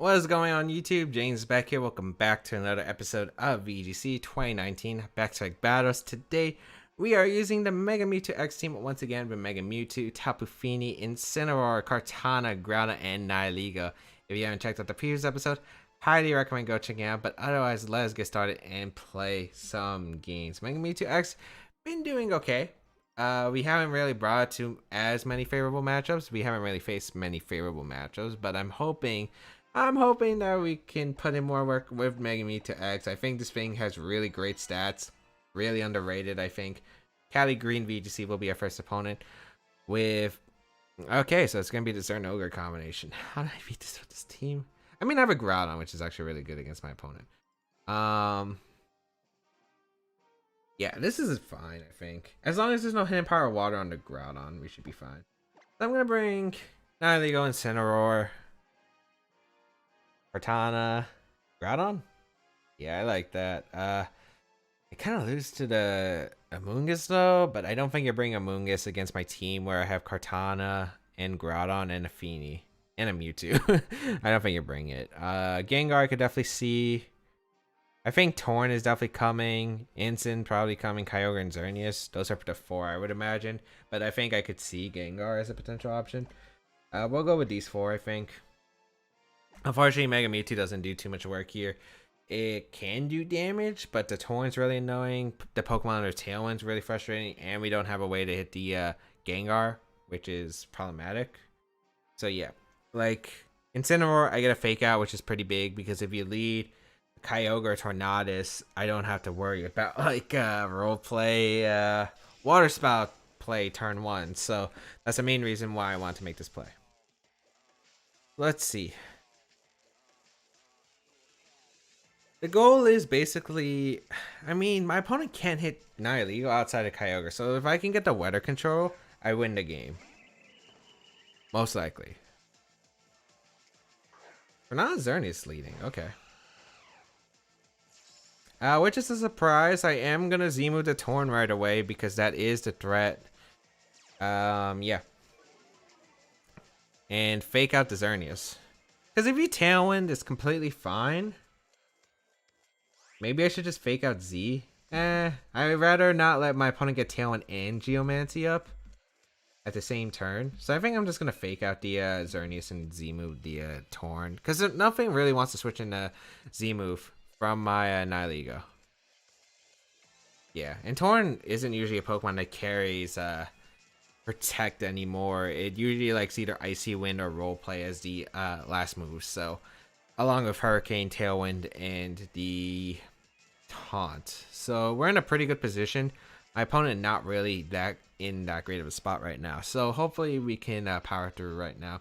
What is going on YouTube? James Baek here. Welcome back to another episode of VGC 2019 Baek Battles. Today we are using the Mega Mewtwo X team once again with Mega Mewtwo, Tapu Fini, Incineroar, Kartana, Groudon, and Nihilego. If you haven't checked out the previous episode, highly recommend go checking out. But otherwise, let us get started and play some games. Mega Mewtwo X been doing okay. We haven't really brought it to as many favorable matchups. We haven't really faced many favorable matchups, but I'm hoping that we can put in more work with Mega Mewtwo X. I think this thing has really great stats, really underrated. I think Cali Green VGC will be our first opponent with. Okay, so it's gonna be the Zern Ogre combination. How did I beat this with this team? I mean, I have a Groudon, which is actually really good against my opponent. Yeah, this is fine, I think. As long as there's no hidden power water on the Groudon, we should be fine. So I'm gonna bring Nihilego, Incineroar, Kartana, Groudon. Yeah, I like that. I kind of lose to the Amoonguss though, but I don't think you bring Amoonguss against my team where I have Kartana and Groudon and a Fini and a Mewtwo. I don't think you bring it. Gengar I could definitely see. I think Torn is definitely coming. Incin probably coming. Kyogre and Xerneas. Those are the four I would imagine. But I think I could see Gengar as a potential option. We'll go with these four, I think. Unfortunately, Mega Mewtwo doesn't do too much work here. It can do damage, but the Torn's really annoying. The Pokemon under Tailwind's really frustrating. And we don't have a way to hit the Gengar, which is problematic. So yeah, like Incineroar, I get a Fake Out, which is pretty big. Because if you lead Kyogre or Tornadus, I don't have to worry about like role play, water spout play turn 1. So that's the main reason why I want to make this play. Let's see. The goal is basically, I mean, my opponent can't hit Nihilego outside of Kyogre. So if I can get the weather control, I win the game. Most likely. For now, Xerneas leading. Okay. Which is a surprise. I am going to Z-move the Torn right away because that is the threat. Yeah. And fake out the Xerneas. Because if you Tailwind, it's completely fine. Maybe I should just fake out Z. I'd rather not let my opponent get Tailwind and Geomancy up at the same turn. So I think I'm just going to fake out the Xerneas and Z-move the Torn. Because nothing really wants to switch into Z-move from my Nihilego. Yeah, and Torn isn't usually a Pokemon that carries Protect anymore. It usually likes either Icy Wind or Roleplay as the last move. So, along with Hurricane, Tailwind, and the Taunt. So we're in a pretty good position. My opponent not really in that great of a spot right now. So hopefully we can power through right now.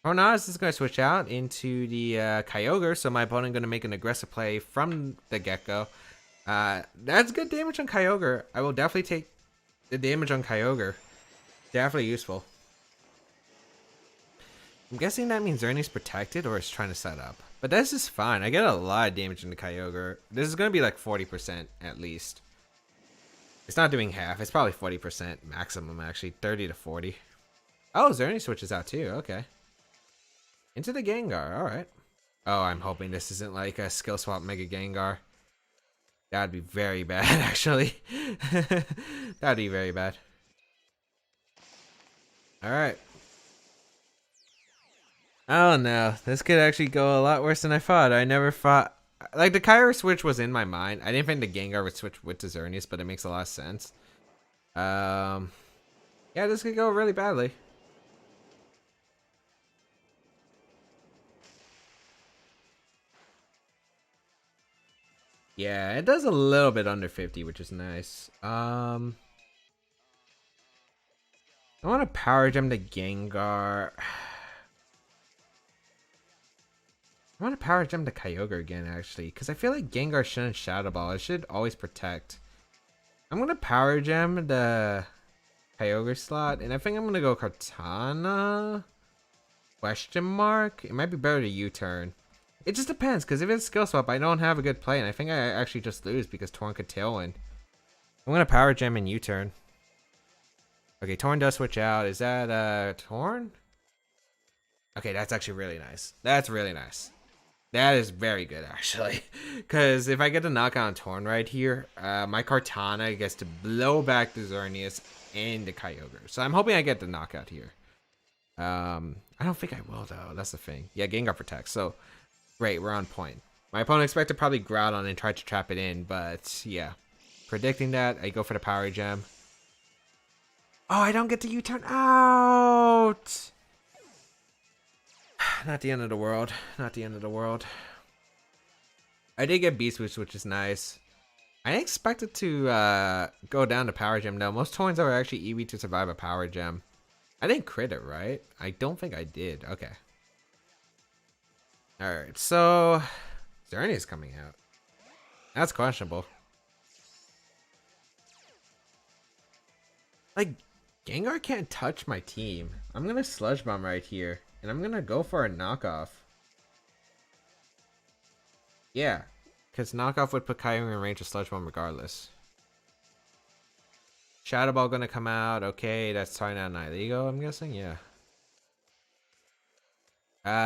Tornadus is going to switch out into the Kyogre, so my opponent going to make an aggressive play from the get-go. That's good damage on Kyogre. I will definitely take the damage on Kyogre. Definitely useful. I'm guessing that means Xerneas protected or is trying to set up. But this is fine. I get a lot of damage into Kyogre. This is going to be like 40% at least. It's not doing half. It's probably 40% maximum actually. 30 to 40. Oh, Xerneas switches out too. Okay. Into the Gengar, alright. Oh, I'm hoping this isn't like a skill swap Mega Gengar. That'd be very bad, actually. That'd be very bad. Alright. Oh no, this could actually go a lot worse than I thought. I never thought... Like, the Kyogre switch was in my mind. I didn't think the Gengar would switch with the Xerneas, but it makes a lot of sense. Yeah, this could go really badly. Yeah, it does a little bit under 50, which is nice. I want to power gem the Gengar. I want to power gem the Kyogre again, actually, because I feel like Gengar shouldn't Shadow Ball. It should always protect. I'm going to power gem the Kyogre slot, and I think I'm going to go Kartana? Question mark? It might be better to U-turn. It just depends, because if it's skill swap, I don't have a good play, and I think I actually just lose because Torn could Tailwind. I'm going to Power Gem and U-turn. Okay, Torn does switch out. Is that Torn? Okay, that's actually really nice. That's really nice. That is very good, actually. Because if I get the knockout on Torn right here, my Kartana gets to blow back the Xerneas and the Kyogre. So I'm hoping I get the knockout here. I don't think I will, though. That's the thing. Yeah, Gengar protects. So, great. We're on point. My opponent expected probably Groudon and tried to trap it in. But, yeah. Predicting that, I go for the Power Gem. Oh, I don't get the U-turn out! Not the end of the world. Not the end of the world. I did get Beast Boost, which is nice. I expected to go down to Power Gem, though. Most Torns are actually EV to survive a Power Gem. I didn't crit it, right? I don't think I did. Okay. Alright, so... Xerneas coming out. That's questionable. Like, Gengar can't touch my team. I'm going to Sludge Bomb right here. And I'm going to go for a knockoff. Yeah. Because knockoff would put Kyogre in range of Sludge Bomb regardless. Shadow Ball going to come out. Okay, that's trying out Nihilego, I'm guessing. Yeah.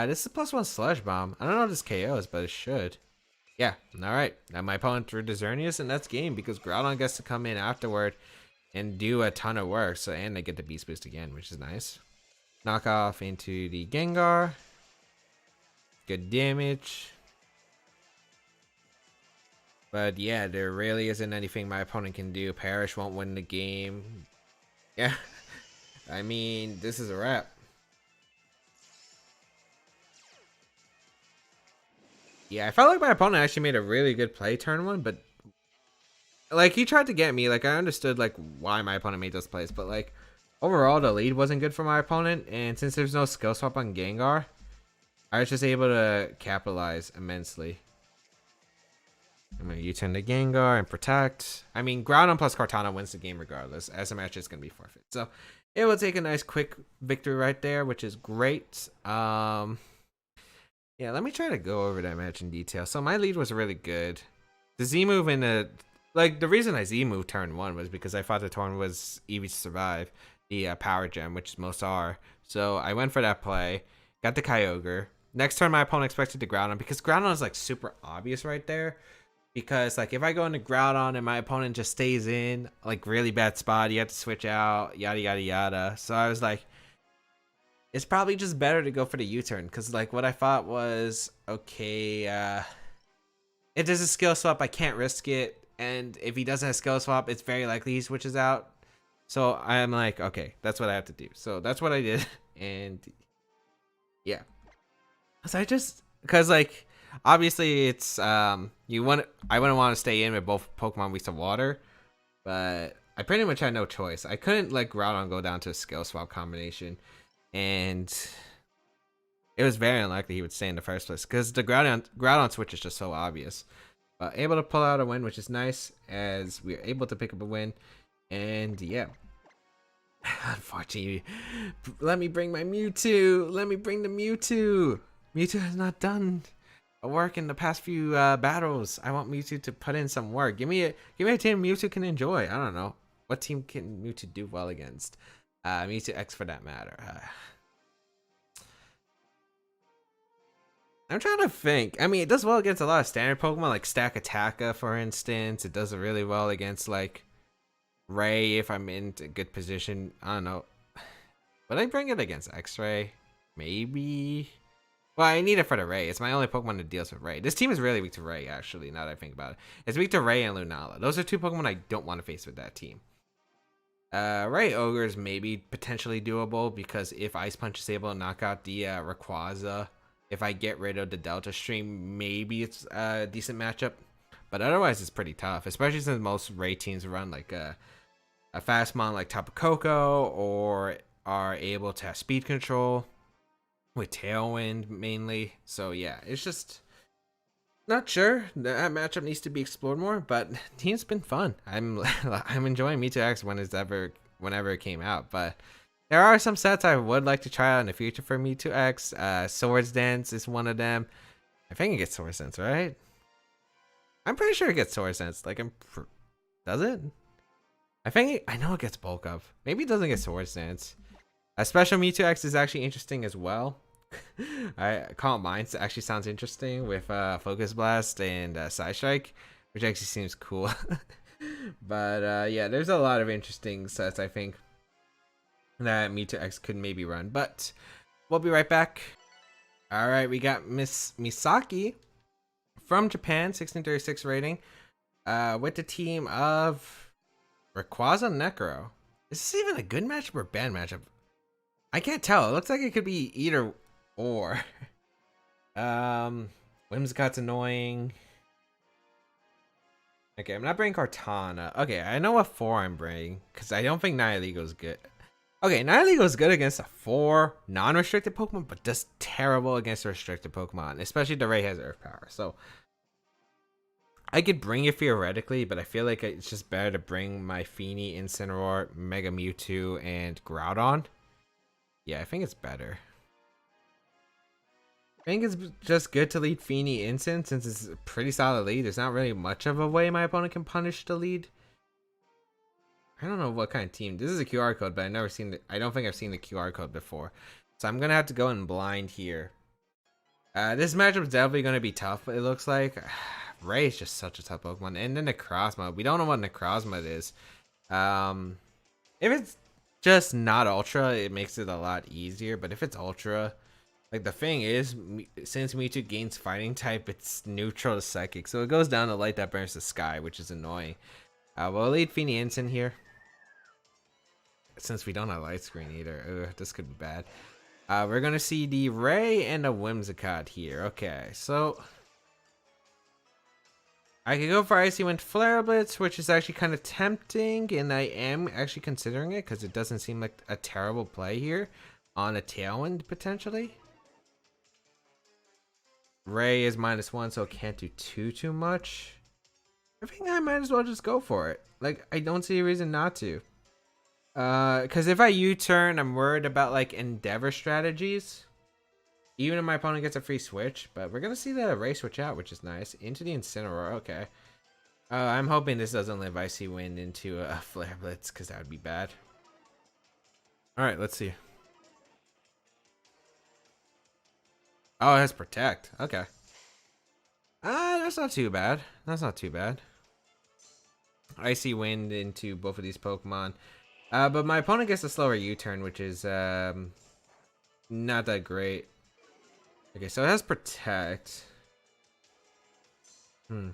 This is a +1 Sludge Bomb. I don't know if this KOs, but it should. Yeah. Alright. Now my opponent threw the Xerneas, and that's game because Groudon gets to come in afterward and do a ton of work. So, and they get the Beast Boost again, which is nice. Knock off into the Gengar. Good damage. But yeah, there really isn't anything my opponent can do. Parrish won't win the game. Yeah. I mean, this is a wrap. Yeah, I felt like my opponent actually made a really good play turn one, but like he tried to get me. Like I understood like why my opponent made those plays, but like overall the lead wasn't good for my opponent, and since there's no skill swap on Gengar, I was just able to capitalize immensely. I'm gonna U-turn the Gengar and protect. I mean, Groudon plus Kartana wins the game regardless, as the match is gonna be forfeit. So it will take a nice quick victory right there, which is great. Yeah, let me try to go over that match in detail. So my lead was really good. The Z move in the the reason I Z moved turn one was because I thought the turn was easy to survive the Power Gem, which most are. So I went for that play, got the Kyogre. Next turn, my opponent expected the Groudon because Groudon is like super obvious right there. Because like if I go into Groudon and my opponent just stays in like really bad spot, you have to switch out, yada yada yada. So I was like, it's probably just better to go for the U-turn because like what I thought was okay. If there's a skill swap, I can't risk it, and if he doesn't have skill swap, it's very likely he switches out. So I'm like, okay, that's what I have to do. So that's what I did, and yeah. So I just because like. Obviously, it's I wouldn't want to stay in with both Pokemon Weak to Water, but I pretty much had no choice. I couldn't let Groudon go down to a skill swap combination, and it was very unlikely he would stay in the first place because the Groudon switch is just so obvious. Able to pull out a win, which is nice, as we are able to pick up a win, and yeah. Unfortunately, let me bring my Mewtwo. Let me bring the Mewtwo. Mewtwo has not done work in the past few battles. I want Mewtwo to put in some work. Give me a team Mewtwo can enjoy. I don't know what team can Mewtwo do well against. Mewtwo X for that matter. I'm trying to think. I mean, it does well against a lot of standard Pokemon like Stakataka, for instance. It does really well against like Ray if I'm in a good position. I don't know. Would I bring it against X-Ray? Maybe. Well, I need it for the Ray. It's my only Pokemon that deals with Ray. This team is really weak to Ray, actually, now that I think about it. It's weak to Ray and Lunala. Those are two Pokemon I don't want to face with that team. Ray Ogre is maybe potentially doable, because if Ice Punch is able to knock out the Rayquaza, if I get rid of the Delta Stream, maybe it's a decent matchup. But otherwise, it's pretty tough, especially since most Ray teams run like a fast mon like Tapu Koko, or are able to have speed control with Tailwind mainly. So yeah, it's just not sure. That matchup needs to be explored more, but the team's been fun. I'm enjoying Mewtwo X whenever it came out, but there are some sets I would like to try out in the future for Mewtwo X. Swords Dance is one of them. I think it gets Swords Dance, right? I'm pretty sure it gets Swords Dance. Like does it? I know it gets Bulk Up. Maybe it doesn't get Swords Dance. A special Mewtwo X is actually interesting as well. I Calm Minds actually sounds interesting with Focus Blast and Side Strike, which actually seems cool. But yeah, there's a lot of interesting sets I think that Mewtwo X could maybe run. But we'll be right back. All right, we got Miss Misaki from Japan, 1636 rating, with the team of Rayquaza Necro. Is this even a good matchup or bad matchup? I can't tell. It looks like it could be either or. Whimsicott's annoying. Okay, I'm not bringing Kartana. Okay, I know what 4 I'm bringing, because I don't think Nihiligo's good. Okay, Nihiligo's good against a 4 non-restricted Pokemon, but just terrible against a restricted Pokemon, especially the Ray has Earth Power. So, I could bring it theoretically, but I feel like it's just better to bring my Feeny, Incineroar, Mega Mewtwo, and Groudon. Yeah, I think it's better. I think it's just good to lead Feeny Incin since it's a pretty solid lead. There's not really much of a way my opponent can punish the lead. I don't know what kind of team. This is a QR code, but I don't think I've seen the QR code before. So I'm gonna have to go in blind here. This matchup is definitely gonna be tough, but it looks like Ray is just such a tough Pokemon. And then Necrozma. We don't know what Necrozma is. If it's just not Ultra, it makes it a lot easier. But if it's Ultra, like the thing is, since Mewtwo gains Fighting type, it's neutral to Psychic. So it goes down to Light that burns the sky, which is annoying. We'll lead Feeny Incin here. Since we don't have Light Screen either. Ugh, this could be bad. We're going to see the Ray and a Whimsicott here. Okay, so I could go for Icy Wind Flare Blitz, which is actually kind of tempting, and I am actually considering it because it doesn't seem like a terrible play here on a Tailwind potentially. Ray is -1, so it can't do too much. I think I might as well just go for it. Like, I don't see a reason not to. Because if I U-turn, I'm worried about like Endeavor strategies. Even if my opponent gets a free switch, but we're gonna see the Ray switch out, which is nice. Into the Incineroar, okay. I'm hoping this doesn't live Icy Wind into a Flare Blitz, because that would be bad. Alright, let's see. Oh, it has Protect. Okay. That's not too bad. That's not too bad. Icy Wind into both of these Pokemon. But my opponent gets a slower U-turn, which is not that great. Okay, so it has Protect. Alright,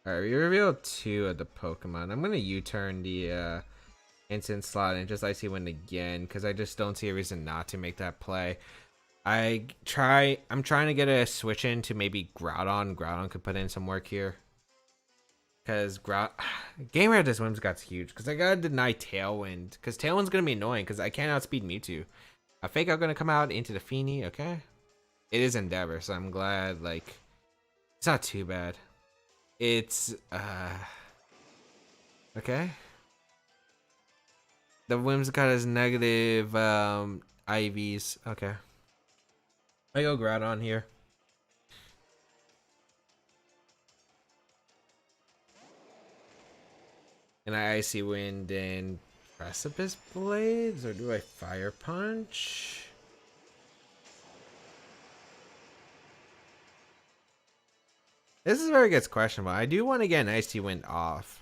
we revealed 2 of the Pokemon. I'm gonna U-turn the Instant Slot and just Icy Wind again, because I just don't see a reason not to make that play. I'm trying to get a switch in to maybe Groudon. Groudon could put in some work here. Because Game Rare this Whimsicott's huge. Because I gotta deny Tailwind. Because Tailwind's gonna be annoying. Because I can't outspeed Mewtwo. A Fake Out gonna come out into the Feeny. Okay. It is Endeavor. So I'm glad. Like, it's not too bad. It's okay. The Whimsicott is negative IVs. Okay. I go Groudon here. And I Icy Wind and Precipice Blades, or do I Fire Punch? This is where it gets questionable. I do want to get an Icy Wind off.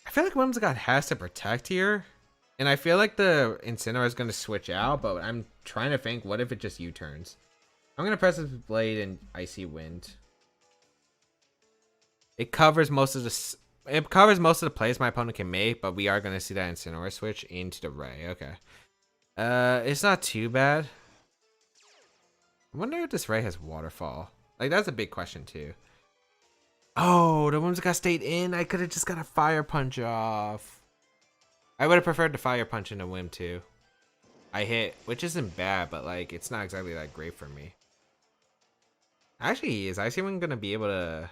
I feel like Whimsicott has to Protect here. And I feel like the Incineroar is going to switch out, but I'm trying to think, what if it just U-turns? I'm going to Precipice Blade and Icy Wind. It covers most of the plays my opponent can make, but we are going to see that Incineroar switch into the Ray. Okay. It's not too bad. I wonder if this Ray has Waterfall. Like, that's a big question, too. Oh, the Whimsicott stayed in. I could have just got a Fire Punch off. I would have preferred to Fire Punch into Whim, too. I hit, which isn't bad, but, like, it's not exactly that great for me. Actually, is Icy Wind going to be able to...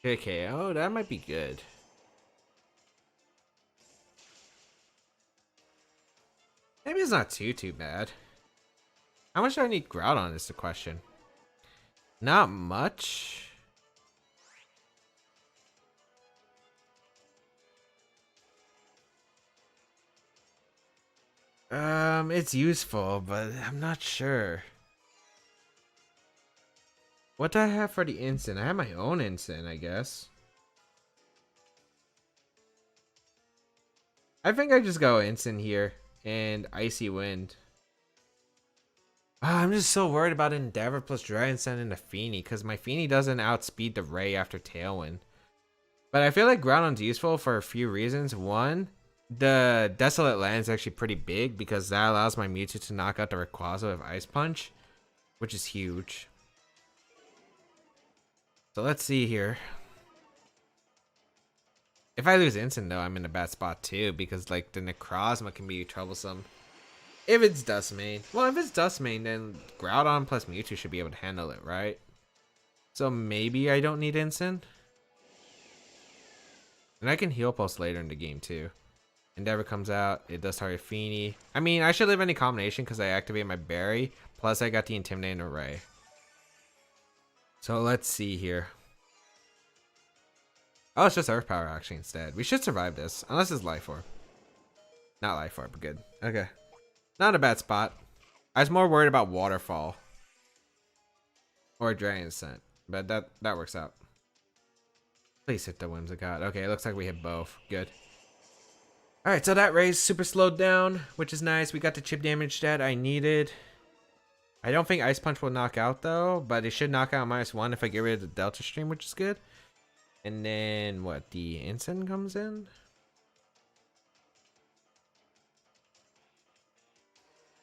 Okay, oh, that might be good. Maybe it's not too bad. How much do I need Groudon is the question. Not much. It's useful, but I'm not sure. What do I have for the instant? I have my own instant, I guess. I think I just go instant here and Icy Wind. I'm just so worried about Endeavor plus Dragon Send into Feeny because my Feeny doesn't outspeed the Ray after Tailwind. But I feel like Groudon's useful for a few reasons. One, the Desolate Land is actually pretty big because that allows my Mewtwo to knock out the Rayquaza with Ice Punch, which is huge. So let's see here. If I lose instant though, I'm in a bad spot too because like the Necrozma can be troublesome. If it's Dustmane. Well, if it's Dustmane, then Groudon plus Mewtwo should be able to handle it, right? So maybe I don't need instant. And I can heal pulse later in the game too. Endeavor comes out. It does target Feeny. I mean, I should live any combination because I activate my Berry. Plus, I got the Intimidating Array. So let's see here. Oh, it's just Earth Power actually instead. We should survive this. Unless it's Life Orb. Not Life Orb, but good. Okay. Not a bad spot. I was more worried about Waterfall. Or Dragon Scent. But that works out. Please hit the Whimsicott. Okay, it looks like we hit both. Good. Alright, so that Ray's super slowed down, which is nice. We got the chip damage that I needed. I don't think Ice Punch will knock out, though. But it should knock out -1 if I get rid of the Delta Stream, which is good. And then, what? The Instant comes in?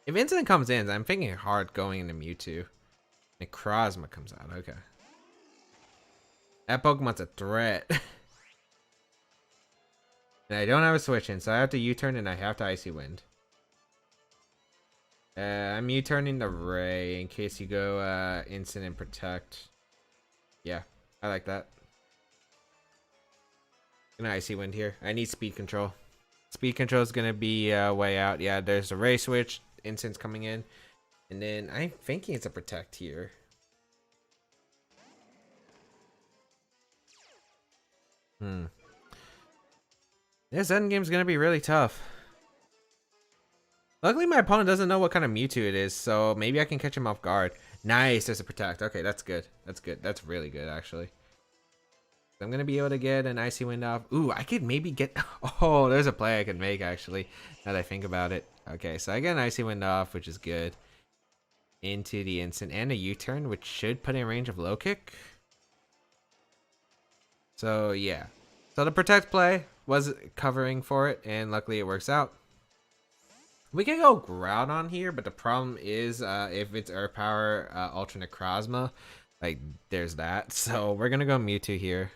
If Instant comes in, I'm thinking hard going into Mewtwo. Necrozma comes out. Okay. That Pokemon's a threat. And I don't have a switch in, so I have to U-turn and I have to Icy Wind. I'm U-turning the Ray in case you go Instant and Protect. Yeah, I like that. I'm gonna Icy Wind here. I need speed control. Speed control is gonna be way out. Yeah, there's a Ray switch. Instant's coming in. And then I'm thinking it's a Protect here. This endgame's gonna be really tough. Luckily, my opponent doesn't know what kind of Mewtwo it is, so maybe I can catch him off guard. Nice, there's a Protect. Okay, that's good. That's good. That's really good, actually. I'm gonna be able to get an Icy Wind off. Ooh, I could maybe get... Oh, there's a play I could make, actually, now that I think about it. Okay, so I get an Icy Wind off, which is good. Into the Instant and a U-turn, which should put in range of Low Kick. So, yeah. So the Protect play was covering for it, and luckily it works out. We can go Groudon here, but the problem is if it's Earth Power, Ultra Necrozma, like, there's that. So we're going to go Mewtwo here.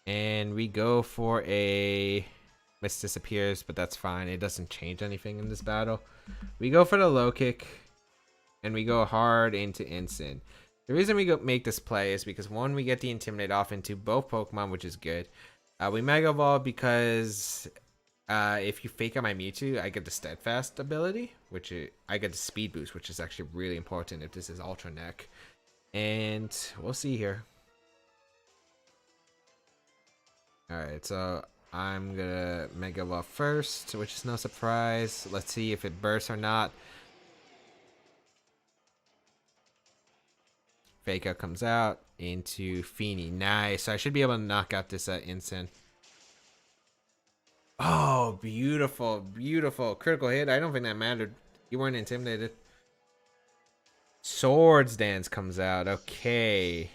And we go for a... Mist disappears, but that's fine. It doesn't change anything in this battle. We go for the Low Kick, and we go hard into Instant. The reason we make this play is because, one, we get the Intimidate off into both Pokemon, which is good. We Mega Evolve because if you fake out my Mewtwo, I get the Steadfast ability, which I get the Speed Boost, which is actually really important if this is Ultra Neck. And we'll see here. Alright, so I'm gonna Mega Evolve first, which is no surprise. Let's see if it bursts or not. Fake Out comes out into Feeny. Nice. So I should be able to knock out this Instant. Oh, beautiful. Beautiful. Critical hit. I don't think that mattered. You weren't intimidated. Swords Dance comes out. Okay.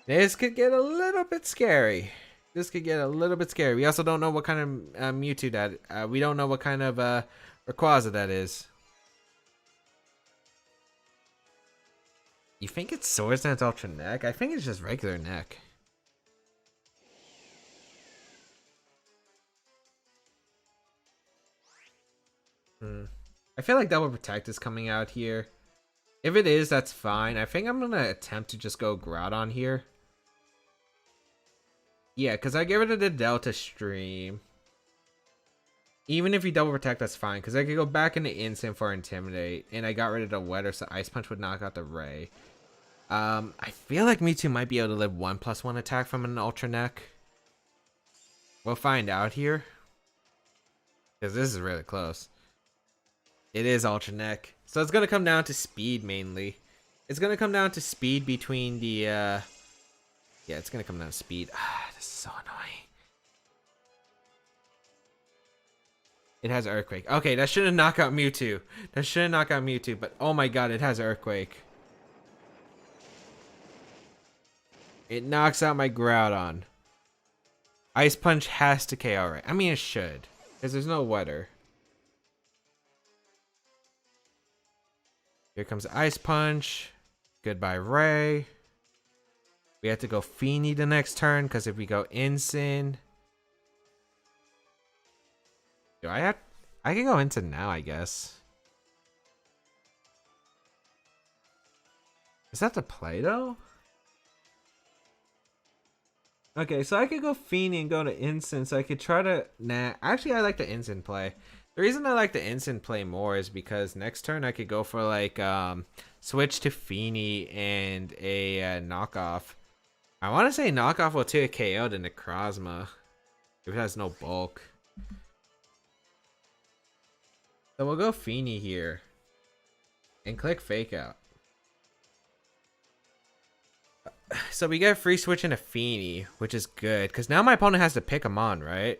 This could get a little bit scary. This could get a little bit scary. We also don't know what kind of Mewtwo that... we don't know what kind of Rayquaza that is. You think it's Swords Dance Ultra Neck? I think it's just regular Neck. I feel like Double Protect is coming out here. If it is, that's fine. I think I'm going to attempt to just go Groudon here. Yeah, because I get rid of the Delta Stream. Even if you Double Protect, that's fine. Because I could go back into Instant for Intimidate. And I got rid of the Weather, so Ice Punch would knock out the Ray. I feel like Mewtwo might be able to live 1+1 attack from an Ultra Neck. We'll find out here. Because this is really close. It is Ultra Neck. So it's going to come down to speed mainly. It's going to come down to speed between the... Yeah, it's going to come down to speed. This is so annoying. It has Earthquake. Okay, that shouldn't knock out Mewtwo. That shouldn't knock out Mewtwo. But oh my god, it has Earthquake. It knocks out my Groudon. Ice Punch has to KO, right? I mean, it should. Because there's no weather. Here comes Ice Punch. Goodbye, Ray. We have to go Feeny the next turn. Because if we go Incin... Do I have... I can go Incin now, I guess. Is that the play, though? Okay, so I could go Feeny and go to Incin, so I could try to... Nah, actually I like the Incin play. The reason I like the Incin play more is because next turn I could go for like, switch to Feeny and a knockoff. I want to say knockoff will take a KO to Necrozma if it has no bulk. So we'll go Feeny here and click Fake Out. So we get free switch into Feeny, which is good because now my opponent has to pick him on, right?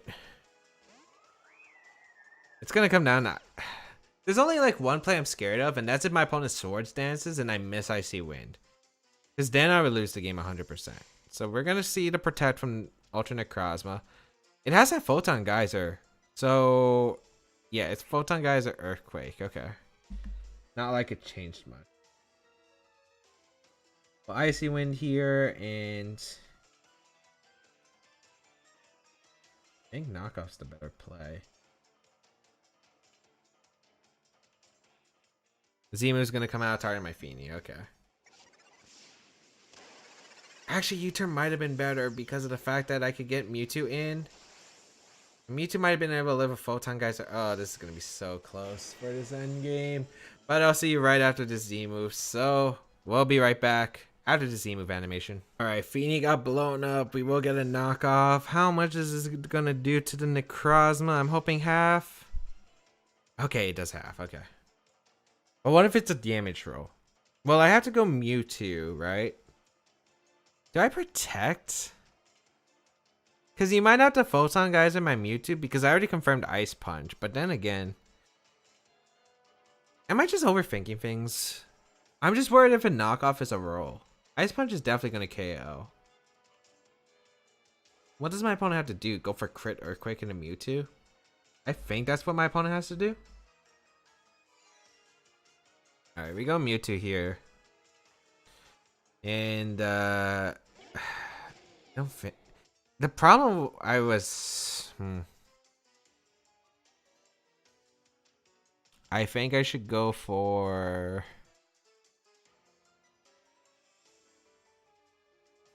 It's gonna come down to... There's only like one play I'm scared of, and that's if my opponent Swords Dances and I miss Icy Wind. Because then I would lose the game 100%. So we're gonna see the Protect from Ultra Necrozma. It has that Photon Geyser. So yeah, it's Photon Geyser Earthquake. Okay. Not like it changed much. Well, Icy Wind here, and I think Knockoff's the better play. Zemu's gonna come out target my Feeny. Okay. Actually, U-turn might have been better because of the fact that I could get Mewtwo in. Mewtwo might have been able to live a Photon Geyser. Oh, this is gonna be so close for this end game. But I'll see you right after this Z move. So we'll be right back after the Z move animation. Alright, Feeny got blown up. We will get a knockoff. How much is this gonna do to the Necrozma? I'm hoping half. Okay, it does half. Okay. But what if it's a damage roll? Well, I have to go Mewtwo, right? Do I protect? Because you might have to Photon Geyser my Mewtwo because I already confirmed Ice Punch. But then again, am I just overthinking things? I'm just worried if a knockoff is a roll. Ice Punch is definitely going to KO. What does my opponent have to do? Go for crit Earthquake into Mewtwo? I think that's what my opponent has to do. Alright, we go Mewtwo here. And, I don't think... The problem I was... I think I should go for...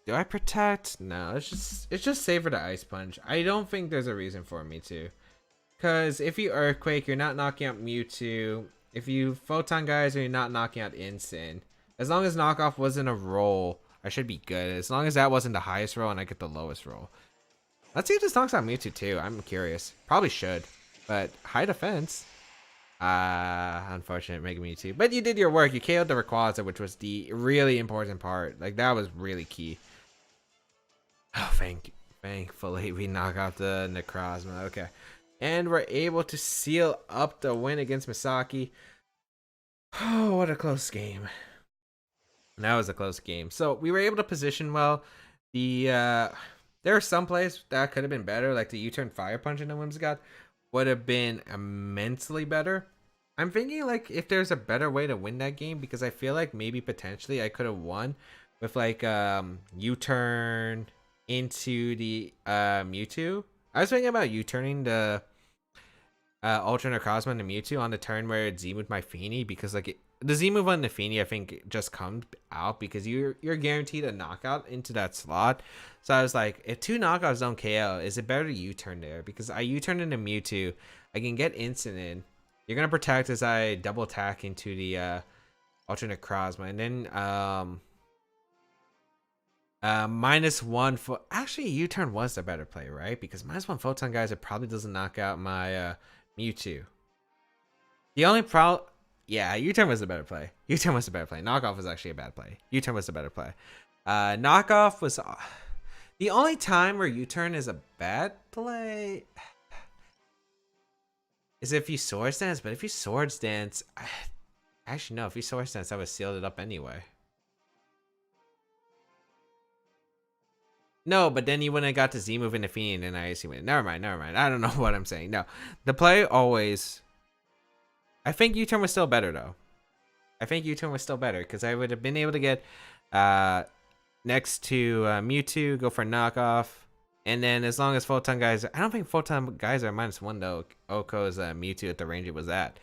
Do I protect? No, it's just safer to Ice Punch. I don't think there's a reason for me to. Because if you Earthquake, you're not knocking out Mewtwo. If you Photon Geyser, you're not knocking out Incin. As long as knockoff wasn't a roll, I should be good. As long as that wasn't the highest roll and I get the lowest roll. Let's see if this knocks out Mewtwo too. I'm curious. Probably should. But high defense. Unfortunate Mega Mewtwo. But you did your work. You KO'd the Rayquaza, which was the really important part. Like, that was really key. Oh, thankfully we knock out the Necrozma. Okay. And we're able to seal up the win against Misaki. Oh, what a close game. That was a close game. So we were able to position well. There are some plays that could have been better, like the U-turn Fire Punch into Whimsicott would have been immensely better. I'm thinking like if there's a better way to win that game, because I feel like maybe potentially I could have won with like U-turn into the Mewtwo. I was thinking about U-turning the Ultra Necrozma into Mewtwo on the turn where it Z-moved my Feeny, because like the Z-move on the Feeny I think just comes out because you're guaranteed a knockout into that slot. So I was like, if two knockouts don't KO, is it better to U-turn there? Because I U-turn into Mewtwo, I can get instant in. You're gonna protect as I double attack into the Ultra Necrozma, and then -1 for actually U-turn was the better play, right? Because -1 photon geyser probably doesn't knock out my Mewtwo. The only problem, yeah, U-turn was the better play. U-turn was the better play. Knockoff was actually a bad play. U-turn was the better play. Knockoff was the only time where U-turn is a bad play is if you Swords Dance. But if you Swords Dance, actually no, if you Swords Dance, I would have sealed it up anyway. No, but then you wouldn't have got to Z move into Fiend and I win. Never mind, never mind. I don't know what I'm saying. No, the play always. I think U-turn was still better though. I think U-turn was still better because I would have been able to get next to Mewtwo, go for knockoff, and then as long as Photon Geyser, I don't think Photon Geyser are -1 though. Oko's Mewtwo at the range it was at.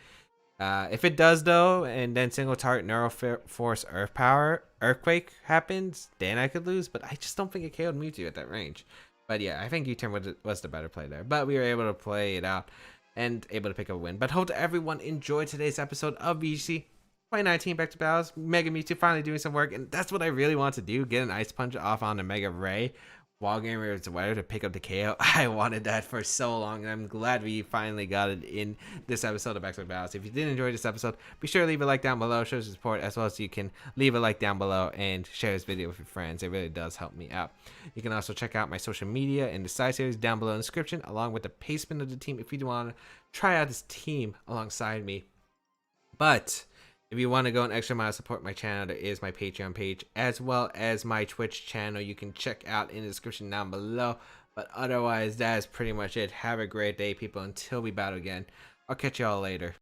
If it does though, and then single target Neuro Force Earthquake happens, then I could lose. But I just don't think it KO'd Mewtwo at that range. But yeah, I think U-turn was the better play there. But we were able to play it out and able to pick up a win. But hope everyone enjoyed today's episode of VGC 2019 Back to Battles. Mega Mewtwo finally doing some work, and that's what I really want to do: get an Ice Punch off on the Mega Ray while getting rid of its weather to pick up the KO. I wanted that for so long, and I'm glad we finally got it in this episode of Back to Battles. If you did enjoy this episode, be sure to leave a like down below, show your support, as well as you can leave a like down below and share this video with your friends. It really does help me out. You can also check out my social media and the side series down below in the description, along with the placement of the team if you do want to try out this team alongside me. But if you want to go an extra mile to support my channel, there is my Patreon page as well as my Twitch channel. You can check out in the description down below. But otherwise, that is pretty much it. Have a great day, people. Until we battle again, I'll catch y'all later.